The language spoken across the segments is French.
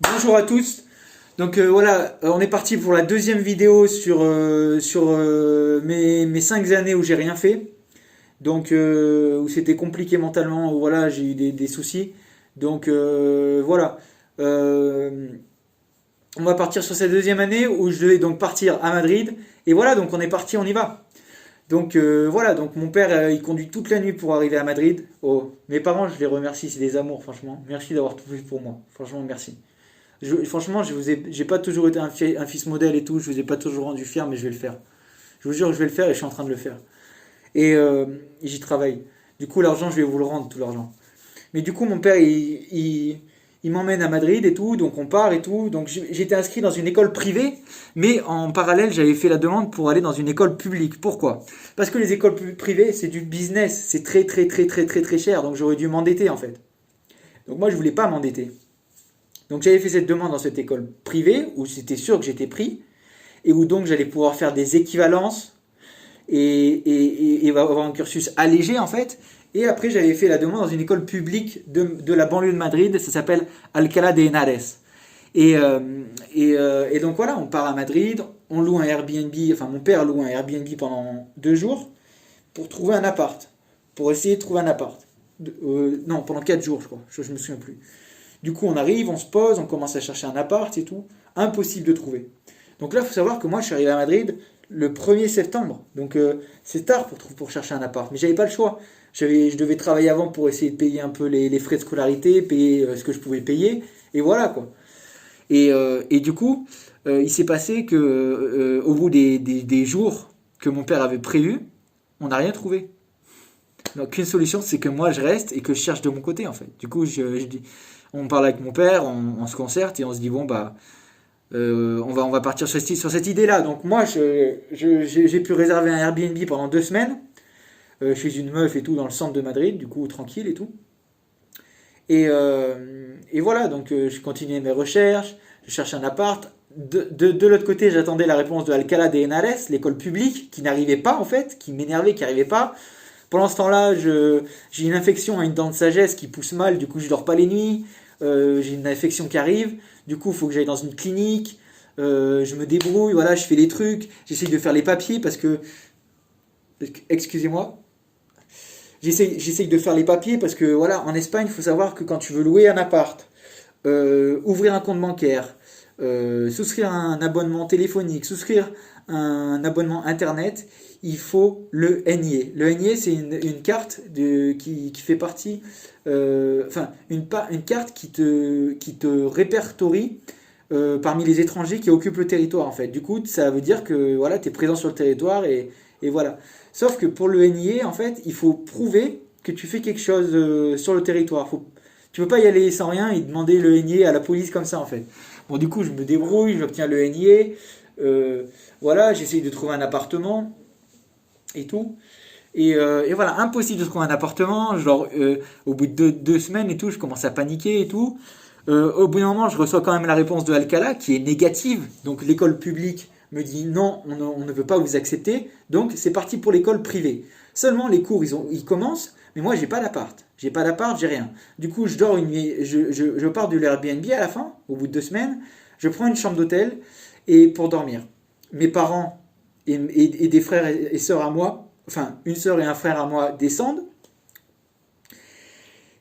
Bonjour à tous. Donc voilà, on est parti pour la deuxième vidéo sur mes 5 années où j'ai rien fait. Donc où c'était compliqué mentalement, où voilà, j'ai eu des soucis. Donc voilà. Euh, on va partir sur cette deuxième année où je devais donc partir à Madrid. Et voilà, donc on est parti, on y va. Donc voilà, donc mon père il conduit toute la nuit pour arriver à Madrid. Oh, mes parents, je les remercie, c'est des amours, franchement. Merci d'avoir tout fait pour moi. Franchement, merci. Franchement, j'ai pas toujours été un fils modèle et tout, je vous ai pas toujours rendu fier, mais je vais le faire. Je vous jure que je vais le faire et je suis en train de le faire. Et j'y travaille. Du coup, l'argent, je vais vous le rendre, tout l'argent. Mais du coup, mon père, il m'emmène à Madrid et tout, donc on part et tout. Donc j'étais inscrit dans une école privée, mais en parallèle, j'avais fait la demande pour aller dans une école publique. Pourquoi? Parce que les écoles privées, c'est du business, c'est très très très très très très cher, donc j'aurais dû m'endetter en fait. Donc moi, je voulais pas m'endetter. Donc j'avais fait cette demande dans cette école privée où c'était sûr que j'étais pris et où donc j'allais pouvoir faire des équivalences et avoir un cursus allégé en fait. Et après j'avais fait la demande dans une école publique de la banlieue de Madrid, ça s'appelle Alcalá de Henares. Et donc voilà, on part à Madrid, on loue un Airbnb, enfin mon père loue un Airbnb pendant 2 jours pour trouver un appart, pour essayer de trouver un appart. Non, pendant 4 jours je crois, je me souviens plus. Du coup, on arrive, on se pose, on commence à chercher un appart et tout. Impossible de trouver. Donc là, il faut savoir que moi, je suis arrivé à Madrid le 1er septembre. Donc c'est tard pour chercher un appart. Mais j'avais pas le choix. Je devais travailler avant pour essayer de payer un peu les frais de scolarité, payer ce que je pouvais payer. Et voilà quoi. Et du coup, il s'est passé que au bout des jours que mon père avait prévus, on n'a rien trouvé. Donc une solution, c'est que moi je reste et que je cherche de mon côté en fait. Du coup, on parle avec mon père, on se concerte et on se dit bon bah on va partir sur cette idée-là. Donc moi j'ai pu réserver un Airbnb pendant 2 semaines chez une meuf et tout dans le centre de Madrid, du coup tranquille et tout. Et voilà, donc je continuais mes recherches, je cherchais un appart. De l'autre côté, j'attendais la réponse de Alcalá de Henares, l'école publique, qui n'arrivait pas en fait, qui m'énervait, qui n'arrivait pas. Pendant ce temps-là, j'ai une infection à une dent de sagesse qui pousse mal, du coup je dors pas les nuits. J'ai une infection qui arrive, du coup il faut que j'aille dans une clinique. Je me débrouille, voilà, je fais les trucs, j'essaye de faire les papiers parce que, excusez-moi, j'essaye de faire les papiers parce que voilà, en Espagne, il faut savoir que quand tu veux louer un appart, ouvrir un compte bancaire, souscrire un abonnement téléphonique, souscrire un abonnement internet, il faut le NIE. Le NIE, c'est une carte qui fait partie, enfin, une carte qui te répertorie parmi les étrangers qui occupent le territoire, en fait. Du coup, ça veut dire que voilà, tu es présent sur le territoire et voilà. Sauf que pour le NIE, en fait, il faut prouver que tu fais quelque chose sur le territoire. Tu peux pas y aller sans rien et demander le NIE à la police comme ça, en fait. Bon, du coup, je me débrouille, j'obtiens le NIE. Voilà, j'essaye de trouver un appartement et tout. Et voilà, impossible de trouver un appartement. Genre, au bout de 2 semaines et tout, je commence à paniquer et tout. Au bout d'un moment, je reçois quand même la réponse de Alcala qui est négative. Donc l'école publique me dit non, on ne veut pas vous accepter. Donc c'est parti pour l'école privée. Seulement les cours, ils commencent, mais moi j'ai pas d'appart. J'ai pas d'appart, j'ai rien. Du coup, je dors une nuit, je pars de l'Airbnb à la fin, au bout de 2 semaines. Je prends une chambre d'hôtel et pour dormir. Mes parents et des frères et sœurs à moi, enfin une sœur et un frère à moi descendent.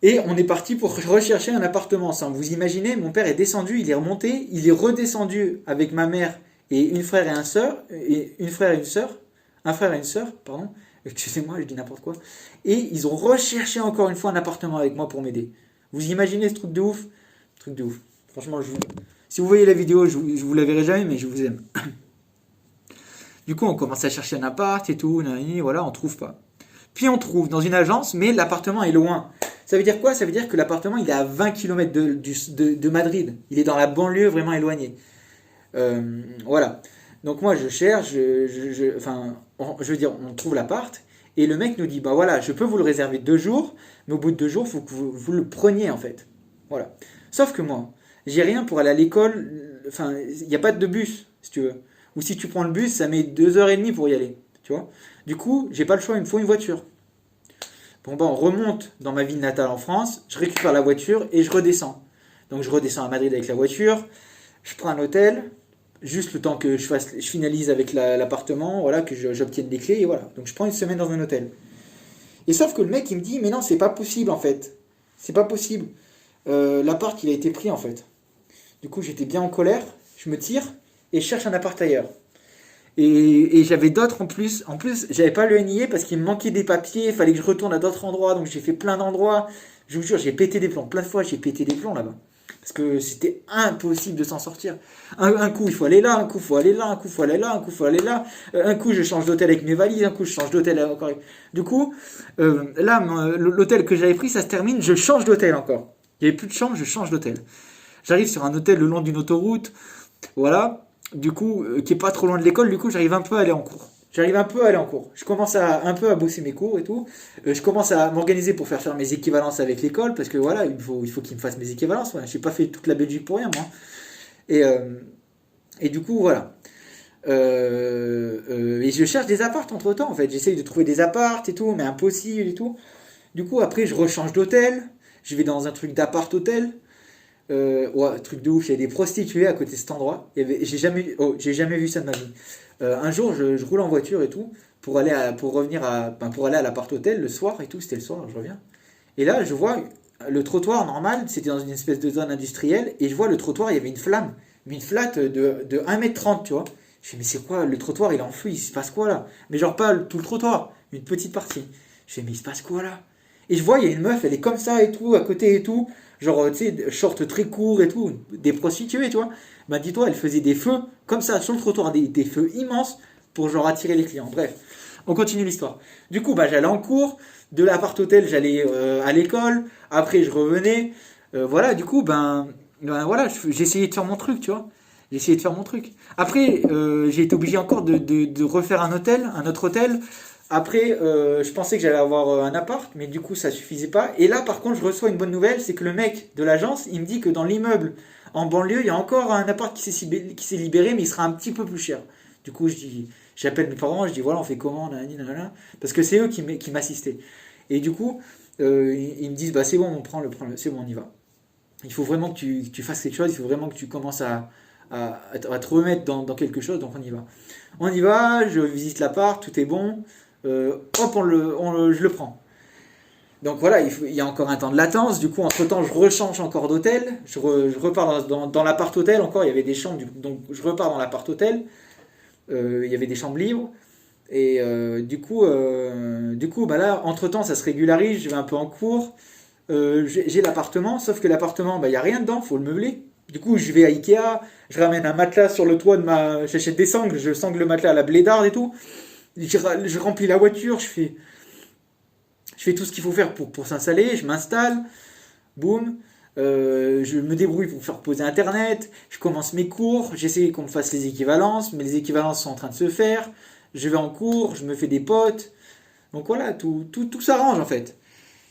Et on est parti pour rechercher un appartement ensemble. Vous imaginez, mon père est descendu, il est remonté, il est redescendu avec ma mère et une frère et un sœur, et une frère et une sœur, un frère et une sœur, pardon. Excusez-moi, je dis n'importe quoi. Et ils ont recherché encore une fois un appartement avec moi pour m'aider. Vous imaginez ce truc de ouf? Truc de ouf. Franchement, si vous voyez la vidéo, je vous la verrai jamais, mais je vous aime. Du coup, on commence à chercher un appart et tout, voilà, on trouve pas. Puis on trouve dans une agence, mais l'appartement est loin. Ça veut dire quoi? Ça veut dire que l'appartement il est à 20 km de Madrid. Il est dans la banlieue vraiment éloignée. Voilà. Donc moi je cherche, enfin, je veux dire, on trouve l'appart et le mec nous dit bah voilà, je peux vous le réserver 2 jours, mais au bout de 2 jours, il faut que vous le preniez en fait. Voilà. Sauf que moi, j'ai rien pour aller à l'école. Enfin, il n'y a pas de bus si tu veux. Ou si tu prends le bus, ça met 2h30 pour y aller. Tu vois? Du coup, j'ai pas le choix, il me faut une voiture. Bon, ben, on remonte dans ma ville natale en France, je récupère la voiture et je redescends. Donc je redescends à Madrid avec la voiture, je prends un hôtel, juste le temps que je finalise avec l'appartement, voilà, que j'obtienne des clés, et voilà. Donc je prends une semaine dans un hôtel. Et sauf que le mec, il me dit, mais non, c'est pas possible en fait. C'est pas possible. L'appart, il a été pris en fait. Du coup, j'étais bien en colère, je me tire et je cherche un appart ailleurs. Et j'avais d'autres en plus. En plus, j'avais pas le NIE parce qu'il me manquait des papiers, il fallait que je retourne à d'autres endroits, donc j'ai fait plein d'endroits. Je vous jure, j'ai pété des plombs. Plein de fois, j'ai pété des plombs là-bas. Parce que c'était impossible de s'en sortir. Un coup, il faut aller là, un coup, il faut aller là, un coup, il faut aller là, un coup, il faut aller là. Un coup, je change d'hôtel avec mes valises, un coup, je change d'hôtel encore. Du coup, là, l'hôtel que j'avais pris, ça se termine, je change d'hôtel encore. Il n'y avait plus de chambre, je change d'hôtel. J'arrive sur un hôtel le long d'une autoroute, voilà, du coup, qui est pas trop loin de l'école, du coup, j'arrive un peu à aller en cours. J'arrive un peu à aller en cours. Je commence un peu à bosser mes cours et tout. Je commence à m'organiser pour faire mes équivalences avec l'école, parce que voilà, il faut qu'ils me fassent mes équivalences. Ouais. Je n'ai pas fait toute la Belgique pour rien, moi. Et, euh, et du coup, voilà. Et je cherche des appartes entre temps, en fait. J'essaye de trouver des appartes et tout, mais impossible et tout. Du coup, après, je rechange d'hôtel. Je vais dans un truc d'appart-hôtel. Ouais, truc de ouf, il y a des prostituées à côté de cet endroit. J'ai jamais vu ça de ma vie. Un jour, je roule en voiture et tout pour pour aller à l'appart hôtel le soir et tout. C'était le soir, je reviens. Et là, je vois le trottoir normal, c'était dans une espèce de zone industrielle, et je vois le trottoir, il y avait une flamme, mais une flatte de 1,30 m, tu vois. Je fais, mais c'est quoi, le trottoir, il est en feu, il se passe quoi là? Mais genre pas tout le trottoir, une petite partie. Je fais, mais il se passe quoi là? Et je vois, il y a une meuf, elle est comme ça et tout, à côté et tout, genre, tu sais, short très court et tout, des prostituées, tu vois. Bah, dis-toi, elle faisait des feux comme ça sur le trottoir, des feux immenses pour genre attirer les clients. Bref, on continue l'histoire. Du coup, bah, j'allais en cours, de l'appart hôtel, j'allais à l'école, après je revenais. Voilà, du coup, voilà, j'essayais de faire mon truc, tu vois. J'essayais de faire mon truc. Après, j'ai été obligé encore de refaire un autre hôtel. Après, je pensais que j'allais avoir un appart, mais du coup, ça suffisait pas. Et là, par contre, je reçois une bonne nouvelle, c'est que le mec de l'agence, il me dit que dans l'immeuble en banlieue, il y a encore un appart qui s'est libéré, mais il sera un petit peu plus cher. Du coup, j'appelle mes parents, je dis voilà, on fait comment, nanani, nanana, parce que c'est eux qui m'assistaient. Et du coup, ils me disent bah c'est bon, c'est bon, on y va. Il faut vraiment que tu fasses quelque chose, il faut vraiment que tu commences à te remettre dans quelque chose, donc on y va. On y va, je visite l'appart, tout est bon, hop, je le prends. Donc voilà, il y a encore un temps de latence, du coup, entre-temps, je rechange encore d'hôtel, je repars dans l'appart-hôtel, encore, il y avait des chambres, donc je repars dans l'appart-hôtel, il y avait des chambres libres, et du coup bah là, entre-temps, ça se régularise, je vais un peu en cours, j'ai l'appartement, sauf que l'appartement, bah, il n'y a rien dedans, il faut le meubler. Du coup, je vais à Ikea, je ramène un matelas sur le toit j'achète des sangles, je sangle le matelas à la blédarde et tout, je remplis la voiture, je fais tout ce qu'il faut faire pour s'installer, je m'installe, boum, je me débrouille pour faire poser Internet, je commence mes cours, j'essaie qu'on me fasse les équivalences, mais les équivalences sont en train de se faire, je vais en cours, je me fais des potes, donc voilà, tout s'arrange en fait.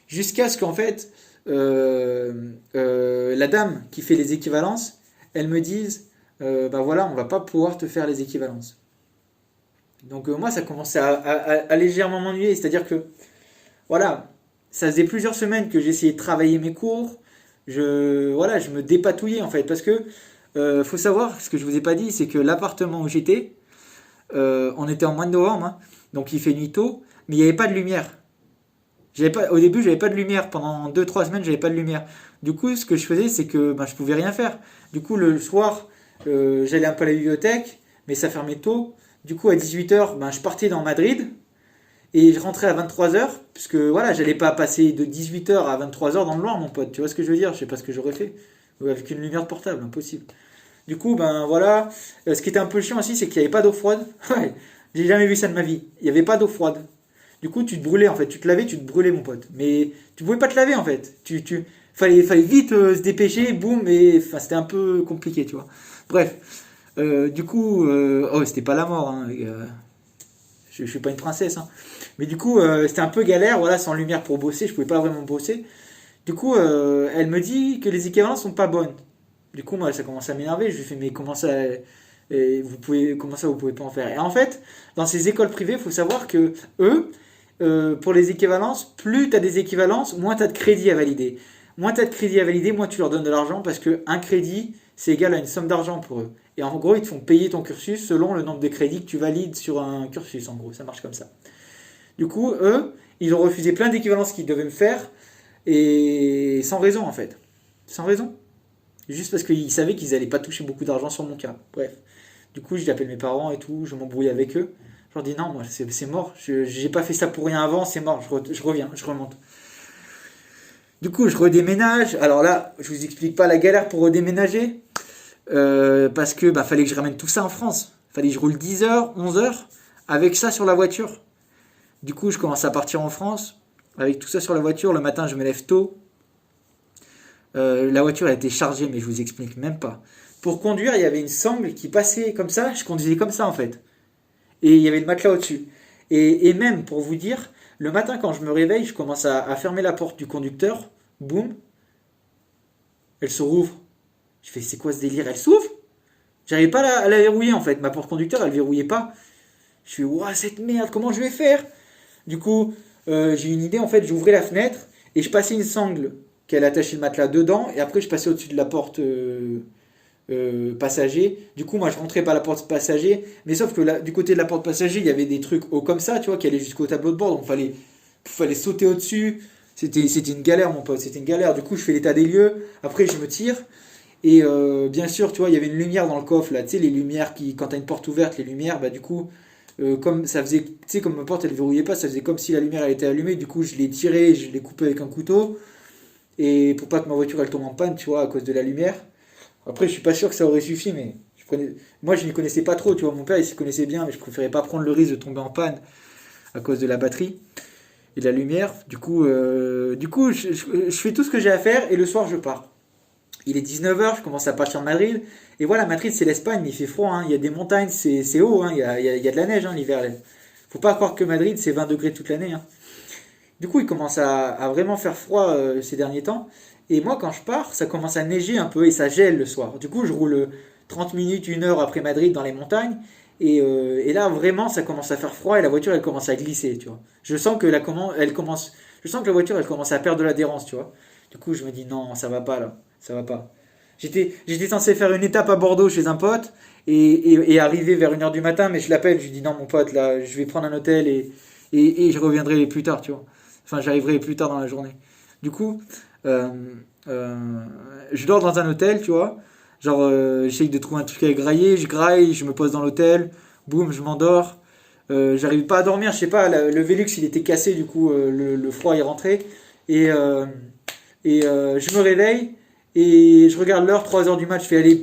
Jusqu'à ce qu'en fait, la dame qui fait les équivalences, elle me dise, bah voilà, on va pas pouvoir te faire les équivalences. Donc moi, ça commençait à légèrement m'ennuyer, c'est-à-dire que voilà, ça faisait plusieurs semaines que j'essayais de travailler mes cours. Voilà, je me dépatouillais en fait. Parce que, faut savoir, ce que je vous ai pas dit, c'est que l'appartement où j'étais, on était en mois de novembre, hein, donc il fait nuit tôt, mais il n'y avait pas de lumière. Au début, j'avais pas de lumière. Pendant 2-3 semaines, j'avais pas de lumière. Du coup, ce que je faisais, c'est que je pouvais rien faire. Du coup, le soir, j'allais un peu à la bibliothèque, mais ça fermait tôt. Du coup, à 18 h, je partais dans Madrid. Et je rentrais à 23 h, puisque voilà, j'allais pas passer de 18 h à 23 h dans le noir, mon pote. Tu vois ce que je veux dire? Je sais pas ce que j'aurais fait. Avec une lumière portable, impossible. Du coup, voilà. Ce qui était un peu chiant aussi, c'est qu'il n'y avait pas d'eau froide. Ouais, j'ai jamais vu ça de ma vie. Il n'y avait pas d'eau froide. Du coup, tu te brûlais en fait. Tu te lavais, tu te brûlais, mon pote. Mais tu pouvais pas te laver en fait. Fallait vite se dépêcher, boum, et enfin, c'était un peu compliqué, tu vois. Bref. Du coup, oh, c'était pas la mort, hein. Je suis pas une princesse, hein. Mais du coup, c'était un peu galère, voilà, sans lumière pour bosser, je pouvais pas vraiment bosser. Du coup, elle me dit que les équivalences sont pas bonnes. Du coup, moi, ça commence à m'énerver. Je lui fais, mais comment ça, vous pouvez pas en faire? Et en fait, dans ces écoles privées, il faut savoir que eux, pour les équivalences, plus tu as des équivalences, moins tu as de crédits à valider. Moins tu as de crédit à valider, moins tu leur donnes de l'argent parce qu'un crédit, c'est égal à une somme d'argent pour eux. Et en gros, ils te font payer ton cursus selon le nombre de crédits que tu valides sur un cursus, en gros. Ça marche comme ça. Du coup, eux, ils ont refusé plein d'équivalences qu'ils devaient me faire et sans raison, en fait. Sans raison. Juste parce qu'ils savaient qu'ils allaient pas toucher beaucoup d'argent sur mon cas. Bref. Du coup, j'appelle mes parents et tout, je m'embrouille avec eux. Je leur dis non, moi, c'est mort. J'ai pas fait ça pour rien avant, c'est mort. Je reviens, je remonte. Du coup, je redéménage. Alors là, je vous explique pas la galère pour redéménager. Parce que fallait que je ramène tout ça en France. Fallait que je roule 10 heures, 11 heures avec ça sur la voiture. Du coup, je commence à partir en France avec tout ça sur la voiture. Le matin, je me lève tôt. La voiture a été chargée, mais je vous explique même pas. Pour conduire, il y avait une sangle qui passait comme ça. Je conduisais comme ça en fait. Et il y avait le matelas au-dessus. Et même pour vous dire, le matin quand je me réveille, je commence à fermer la porte du conducteur. Boum. Elle se rouvre. Je fais c'est quoi ce délire? Elle s'ouvre? J'arrivais pas à la verrouiller en fait. Ma porte conducteur, elle verrouillait pas. Je fais ouah cette merde, comment je vais faire? Du coup, j'ai une idée en fait. J'ouvrais la fenêtre et je passais une sangle qu'elle attachait le matelas dedans. Et après, je passais au-dessus de la porte passager. Du coup, moi, je rentrais par la porte passager. Mais sauf que là, du côté de la porte passager, il y avait des trucs hauts comme ça, tu vois, qui allaient jusqu'au tableau de bord. Donc, fallait sauter au-dessus. C'était une galère, mon pote. C'était une galère. Du coup, je fais l'état des lieux. Après, je me tire. Et bien sûr, tu vois, il y avait une lumière dans le coffre, là. Tu sais, les lumières qui, quand t'as une porte ouverte, les lumières, du coup, comme ça faisait, tu sais, comme ma porte, elle verrouillait pas, ça faisait comme si la lumière elle était allumée. Du coup, je l'ai tiré, je l'ai coupé avec un couteau. Et pour pas que ma voiture elle tombe en panne, tu vois, à cause de la lumière. Après, je suis pas sûr que ça aurait suffi, mais moi je n'y connaissais pas trop, tu vois. Mon père il s'y connaissait bien, mais je préférais pas prendre le risque de tomber en panne à cause de la batterie et de la lumière. Du coup, je fais tout ce que j'ai à faire et le soir je pars. Il est 19h, je commence à partir de Madrid. Et voilà, Madrid c'est l'Espagne, mais il fait froid, hein. Il y a des montagnes, c'est haut, hein. Il y a de la neige hein, l'hiver. Faut pas croire que Madrid c'est 20 degrés toute l'année, hein. Du coup, il commence à vraiment faire froid ces derniers temps. Et moi, quand je pars, ça commence à neiger un peu et ça gèle le soir. Du coup, je roule 30 minutes, 1 heure après Madrid dans les montagnes. Et là, vraiment, ça commence à faire froid et la voiture, elle commence à glisser, tu vois. Je sens que la voiture, elle commence à perdre de l'adhérence, tu vois. Du coup, je me dis, non, ça va pas, là. Ça va pas. J'étais censé faire une étape à Bordeaux chez un pote et arriver vers 1 heure du matin, mais je l'appelle, je lui dis, non, mon pote, là, je vais prendre un hôtel et je reviendrai plus tard, tu vois. Enfin, j'arriverai plus tard dans la journée. Du coup, euh, euh, je dors dans un hôtel, tu vois. Genre, j'essaye de trouver un truc à grailler, je graille, je me pose dans l'hôtel, boum, je m'endors. J'arrive pas à dormir, je sais pas, le Velux il était cassé, du coup, le froid est rentré. Et, je me réveille et je regarde l'heure, 3 heures du match, je fais aller